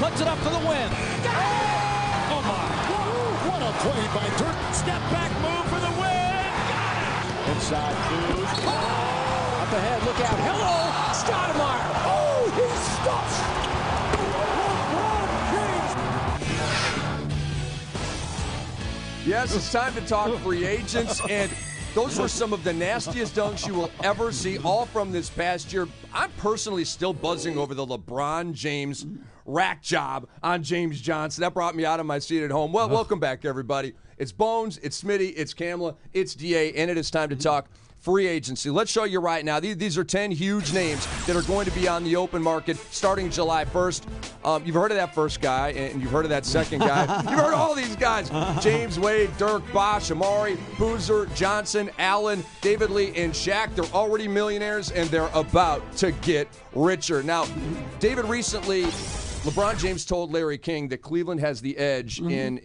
puts it up for the win. Oh, my. What a play by Dirk. Step back move for the win. Got it. Inside Cruz. Up ahead, look out. Hello, Stoudemire. Oh, he stuffs. Yes, it's time to talk free agents, and those were some of the nastiest dunks you will ever see, all from this past year. I'm personally still buzzing over the LeBron James rack job on James Johnson. That brought me out of my seat at home. Well, welcome back, everybody. It's Bones, it's Smitty, it's Kamla, it's DA, and it is time to talk free agency. Let's show you right now. These are 10 huge names that are going to be on the open market starting July 1st. You've heard of that first guy, and you've heard of that second guy. You've heard of all these guys. James Wade, Dirk, Bosh, Amari, Boozer, Johnson, Allen, David Lee, and Shaq. They're already millionaires, and they're about to get richer. Now, David, recently, LeBron James told Larry King that Cleveland has the edge in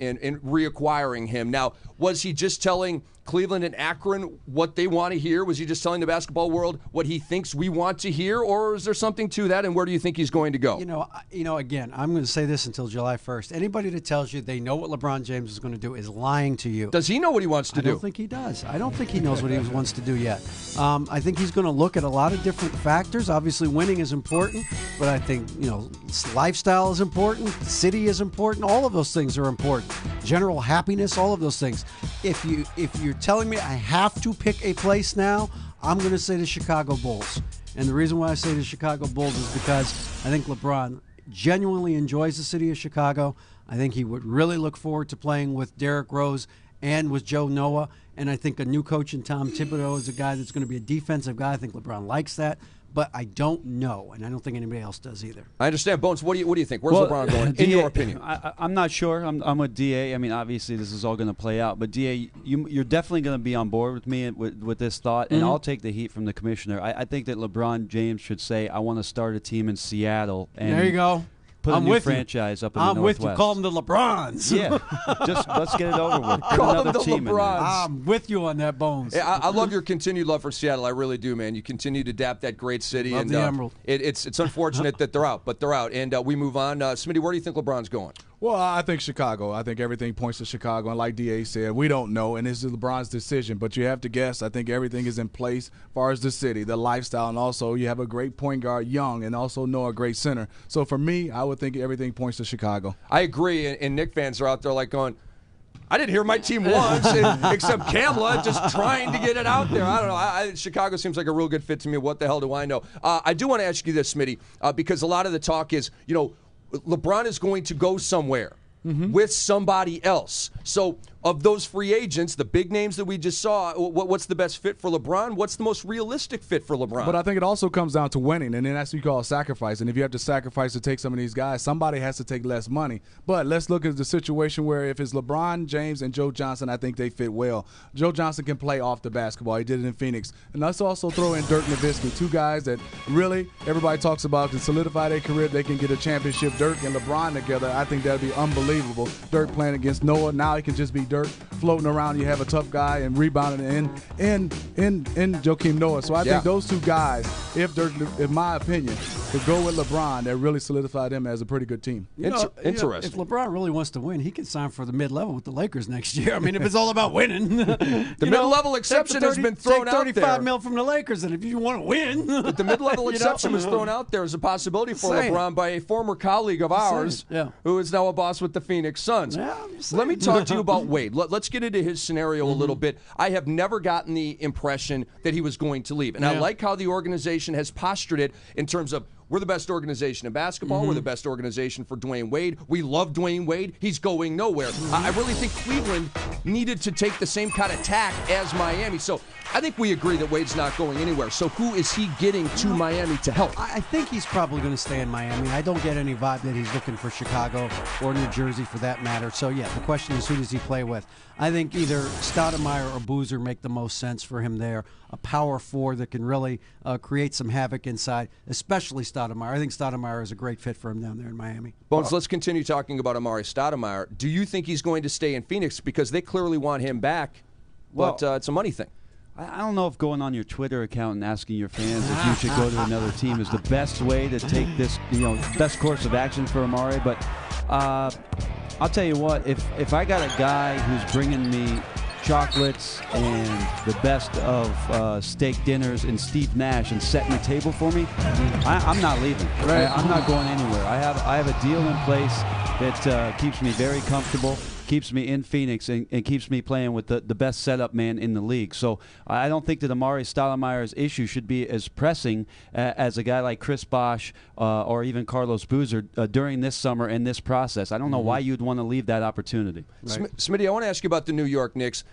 reacquiring him. Now, was he just telling Cleveland and Akron what they want to hear? Was he just telling the basketball world what he thinks we want to hear, or is there something to that, and where do you think he's going to go? You know, again, I'm going to say this until July 1st. Anybody that tells you they know what LeBron James is going to do is lying to you. Does he know what he wants to do? I don't think he does. I don't think he knows what he wants to do yet. I think he's going to look at a lot of different factors. Obviously, winning is important, but I think, lifestyle is important, city is important. All of those things are important. General happiness, all of those things. If you're telling me I have to pick a place now, I'm going to say the Chicago Bulls. And the reason why I say the Chicago Bulls is because I think LeBron genuinely enjoys the city of Chicago. I think he would really look forward to playing with Derrick Rose and with Joe Noah. And I think a new coach in Tom Thibodeau is a guy that's going to be a defensive guy. I think LeBron likes that. But I don't know, and I don't think anybody else does either. I understand. Bones, what do you think? Where's LeBron going, in your opinion? I'm not sure. I'm with DA. I mean, obviously, this is all going to play out. But, DA, you're definitely going to be on board with me with this thought, and I'll take the heat from the commissioner. I think that LeBron James should say, I want to start a team in Seattle. And there you go. Put a new franchise up in the Northwest. I'm with you. Call them the LeBrons. Yeah. Just let's get it over with. Call them the LeBrons. I'm with you on that, Bones. Yeah, I love your continued love for Seattle. I really do, man. You continue to adapt that great city. Love and the Emerald. It's unfortunate that they're out, but they're out. And we move on. Smitty, where do you think LeBron's going? Well, I think Chicago. I think everything points to Chicago. And like D.A. said, we don't know, and this is LeBron's decision. But you have to guess. I think everything is in place as far as the city, the lifestyle, and also you have a great point guard, Young, and also Noah, a great center. So for me, I would think everything points to Chicago. I agree, and Knick fans are out there like going, I didn't hear my team once, except Kamla just trying to get it out there. I don't know. Chicago seems like a real good fit to me. What the hell do I know? I do want to ask you this, Smitty, because a lot of the talk is, LeBron is going to go somewhere with somebody else. So of those free agents, the big names that we just saw, what's the best fit for LeBron? What's the most realistic fit for LeBron? But I think it also comes down to winning, and then that's what you call a sacrifice. And if you have to sacrifice to take some of these guys, somebody has to take less money. But let's look at the situation where if it's LeBron, James, and Joe Johnson, I think they fit well. Joe Johnson can play off the basketball. He did it in Phoenix. And let's also throw in Dirk Nowitzki, two guys that really everybody talks about can solidify their career. They can get a championship. Dirk and LeBron together, I think that would be unbelievable. Dirk playing against Noah. Now he can just be Dirk floating around. You have a tough guy and rebounding in Joakim Noah. So I think those two guys, if Dirk, in my opinion, could go with LeBron, that really solidified him as a pretty good team. Interesting. If LeBron really wants to win, he can sign for the mid-level with the Lakers next year. I mean, if it's all about winning. The mid-level exception has been thrown out there. Take $35 million from the Lakers, and if you want to win. But the mid-level exception was thrown out there as a possibility for LeBron by a former colleague of ours who is now a boss with the Phoenix Suns. Let me talk to you about Wade. Let's get into his scenario a little bit. I have never gotten the impression that he was going to leave. And I like how the organization has postured it in terms of, we're the best organization in basketball. We're the best organization for Dwayne Wade. We love Dwayne Wade. He's going nowhere. I really think Cleveland needed to take the same kind of tack as Miami. So I think we agree that Wade's not going anywhere. So who is he getting to Miami to help? I think he's probably going to stay in Miami. I don't get any vibe that he's looking for Chicago or New Jersey for that matter. So, yeah, the question is, who does he play with? I think either Stoudemire or Boozer make the most sense for him there. A power forward that can really create some havoc inside, especially Stoudemire. I think Stoudemire is a great fit for him down there in Miami. Bones, let's continue talking about Amari Stoudemire. Do you think he's going to stay in Phoenix? Because they clearly want him back, but it's a money thing. I don't know if going on your Twitter account and asking your fans if you should go to another team is the best way to take this, best course of action for Amari. But I'll tell you what, if I got a guy who's bringing me chocolates and the best of steak dinners and Steve Nash and setting the table for me, I'm not leaving. Right. I'm not going anywhere. I have a deal in place that keeps me very comfortable, keeps me in Phoenix, and keeps me playing with the best setup man in the league. So I don't think that Amari Stoudemire's issue should be as pressing as a guy like Chris Bosh or even Carlos Boozer during this summer and this process. I don't know why you'd want to leave that opportunity. Right. Smitty, I want to ask you about the New York Knicks.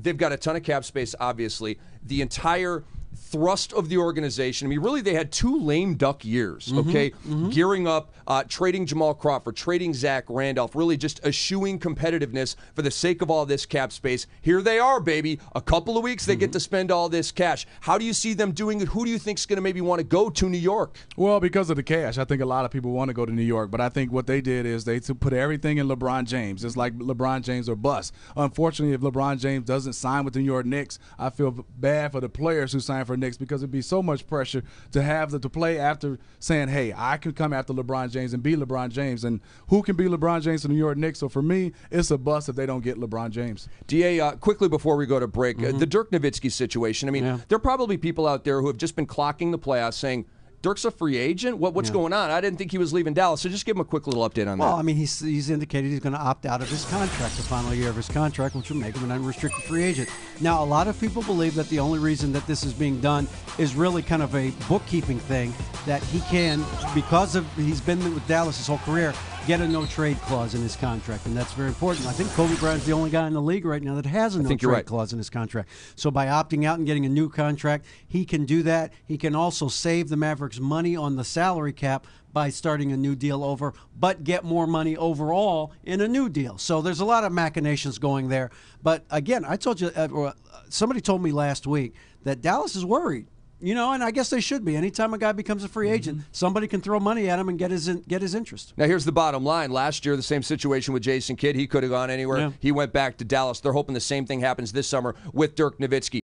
They've got a ton of cap space, obviously. The entire thrust of the organization. I mean, really, they had 2 lame duck years, okay? Gearing up, trading Jamal Crawford, trading Zach Randolph, really just eschewing competitiveness for the sake of all this cap space. Here they are, baby. A couple of weeks, they get to spend all this cash. How do you see them doing it? Who do you think is going to maybe want to go to New York? Well, because of the cash. I think a lot of people want to go to New York, but I think what they did is they put everything in LeBron James. It's like LeBron James or bust. Unfortunately, if LeBron James doesn't sign with the New York Knicks, I feel bad for the players who sign for Knicks because it'd be so much pressure to have to play after saying, hey, I can come after LeBron James and be LeBron James. And who can be LeBron James to New York Knicks? So for me, it's a bust if they don't get LeBron James. DA, quickly before we go to break, the Dirk Nowitzki situation. I mean, there are probably people out there who have just been clocking the playoffs saying, Dirk's a free agent? What's going on? I didn't think he was leaving Dallas. So just give him a quick little update on that. Well, I mean, he's indicated he's going to opt out of his contract, the final year of his contract, which will make him an unrestricted free agent. Now, a lot of people believe that the only reason that this is being done is really kind of a bookkeeping thing, that he can, because he's been with Dallas his whole career, get a no-trade clause in his contract, and that's very important. I think Kobe Bryant's the only guy in the league right now that has a no-trade clause in his contract. So by opting out and getting a new contract, he can do that. He can also save the Mavericks money on the salary cap by starting a new deal over, but get more money overall in a new deal. So there's a lot of machinations going there. But again, I told you, somebody told me last week that Dallas is worried. And I guess they should be. Anytime a guy becomes a free agent, somebody can throw money at him and get his interest. Now, here's the bottom line. Last year, the same situation with Jason Kidd. He could have gone anywhere. Yeah. He went back to Dallas. They're hoping the same thing happens this summer with Dirk Nowitzki.